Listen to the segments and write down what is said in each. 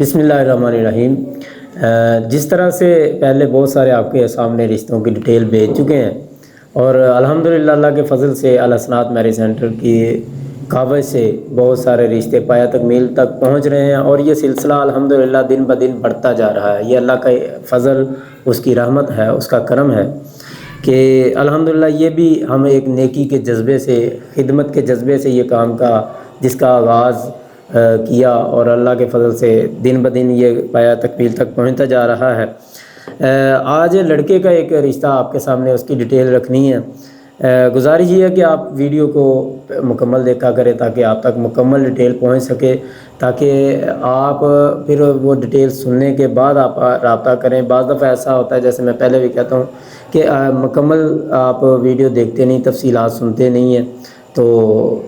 بسم اللہ الرحمن الرحیم۔ جس طرح سے پہلے بہت سارے آپ کے سامنے رشتوں کی ڈیٹیل بھیج چکے ہیں، اور الحمدللہ اللہ کے فضل سے الحسنات میرج سینٹر کی کاوش سے بہت سارے رشتے پایہ تکمیل تک پہنچ رہے ہیں، اور یہ سلسلہ الحمدللہ دن بدن بڑھتا جا رہا ہے۔ یہ اللہ کا فضل، اس کی رحمت ہے، اس کا کرم ہے کہ الحمدللہ یہ بھی ہم ایک نیکی کے جذبے سے، خدمت کے جذبے سے یہ کام کا جس کا آغاز کیا، اور اللہ کے فضل سے دن بدن یہ پایہ تکمیل تک پہنچتا جا رہا ہے۔ آج لڑکے کا ایک رشتہ آپ کے سامنے اس کی ڈیٹیل رکھنی ہے۔ گزارش یہ ہے کہ آپ ویڈیو کو مکمل دیکھا کریں تاکہ آپ تک مکمل ڈیٹیل پہنچ سکے، تاکہ آپ پھر وہ ڈیٹیل سننے کے بعد آپ رابطہ کریں۔ بعض دفعہ ایسا ہوتا ہے، جیسے میں پہلے بھی کہتا ہوں کہ مکمل آپ ویڈیو دیکھتے نہیں، تفصیلات سنتے نہیں ہیں، تو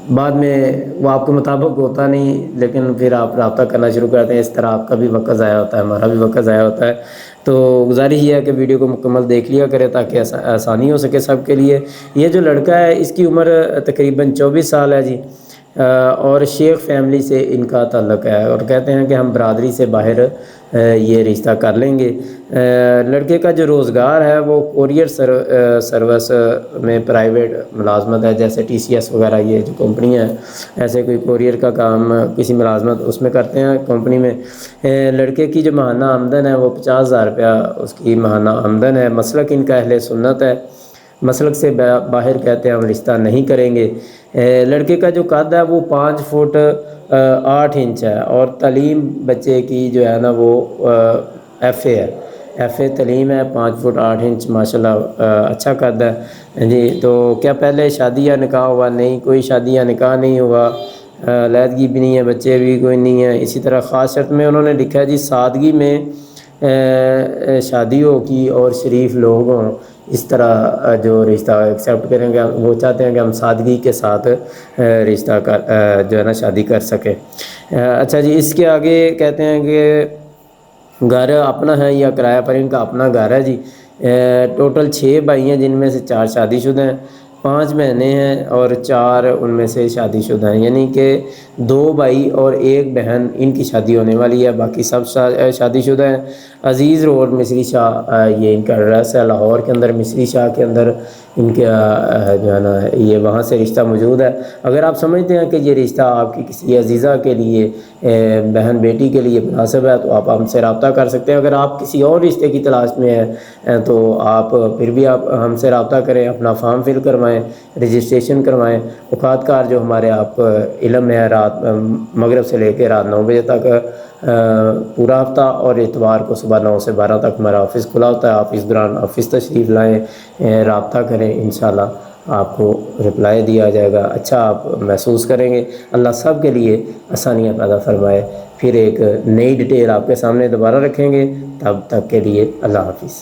بعد میں وہ آپ کے مطابق ہوتا نہیں، لیکن پھر آپ رابطہ کرنا شروع کرتے ہیں، اس طرح آپ کا بھی وقت ضائع ہوتا ہے، ہمارا بھی وقت ضائع ہوتا ہے۔ تو گزارش یہ ہے کہ ویڈیو کو مکمل دیکھ لیا کرے تاکہ آسانی ہو سکے سب کے لیے۔ یہ جو لڑکا ہے اس کی عمر تقریباً 24 سال ہے جی، اور شیخ فیملی سے ان کا تعلق ہے، اور کہتے ہیں کہ ہم برادری سے باہر یہ رشتہ کر لیں گے۔ لڑکے کا جو روزگار ہے وہ کوریئر سروس میں پرائیویٹ ملازمت ہے، جیسے TCS وغیرہ، یہ جو کمپنی ہے ایسے کوئی کوریئر کا کام کسی ملازمت اس میں کرتے ہیں کمپنی میں۔ لڑکے کی جو ماہانہ آمدن ہے وہ 50,000 روپیہ اس کی ماہانہ آمدن ہے۔ مسلک ان کا اہل سنت ہے، مسلک سے باہر کہتے ہیں ہم رشتہ نہیں کریں گے۔ لڑکے کا جو قد ہے وہ 5 فٹ 8 انچ ہے، اور تعلیم بچے کی جو ہے نا وہ FA ہے، FA تعلیم ہے، 5 فٹ 8 انچ، ماشاءاللہ اچھا قد ہے جی۔ تو کیا پہلے شادی یا نکاح ہوا؟ نہیں، کوئی شادی یا نکاح نہیں ہوا، علیحدگی بھی نہیں ہے، بچے بھی کوئی نہیں ہیں۔ اسی طرح خاص شرط میں انہوں نے لکھا ہے جی، سادگی میں شادی ہو کی اور شریف لوگ ہوں، اس طرح جو رشتہ ایکسیپٹ کریں گے، وہ چاہتے ہیں کہ ہم سادگی کے ساتھ رشتہ جو ہے نا شادی کر سکیں۔ اچھا جی، اس کے آگے کہتے ہیں کہ گھر اپنا ہے یا کرایہ پر؟ ان کا اپنا گھر ہے جی۔ ٹوٹل 6 بھائی ہیں، جن میں سے 4 شادی شدہ ہیں، 5 بہنیں ہیں اور 4 ان میں سے شادی شدہ ہیں، یعنی کہ 2 بھائی اور 1 بہن ان کی شادی ہونے والی ہے، باقی سب شادی شدہ ہیں۔ عزیز روڈ مصری شاہ یہ ان کا ایڈریس ہے، لاہور کے اندر مصری شاہ کے اندر ان کا جو ہے نا یہ وہاں سے رشتہ موجود ہے۔ اگر آپ سمجھتے ہیں کہ یہ رشتہ آپ کی کسی عزیزہ کے لیے، بہن بیٹی کے لیے مناسب ہے، تو آپ ہم سے رابطہ کر سکتے ہیں۔ اگر آپ کسی اور رشتے کی تلاش میں ہیں تو آپ پھر بھی آپ ہم سے رابطہ کریں، اپنا فارم فل کروائیں، رجسٹریشن کروائیں۔ اوقات کار جو ہمارے آپ علم ہے، رات مغرب سے لے کے رات 9 بجے تک پورا ہفتہ، اور اتوار کو صبح 9 سے 12 تک ہمارا آفس کھلا ہوتا ہے۔ آپ اس دوران آفس تشریف لائیں، رابطہ کریں، انشاءاللہ آپ کو رپلائی دیا جائے گا، اچھا آپ محسوس کریں گے۔ اللہ سب کے لیے آسانیاں پیدا فرمائے۔ پھر ایک نئی ڈیٹیل آپ کے سامنے دوبارہ رکھیں گے، تب تک کے لیے اللہ حافظ۔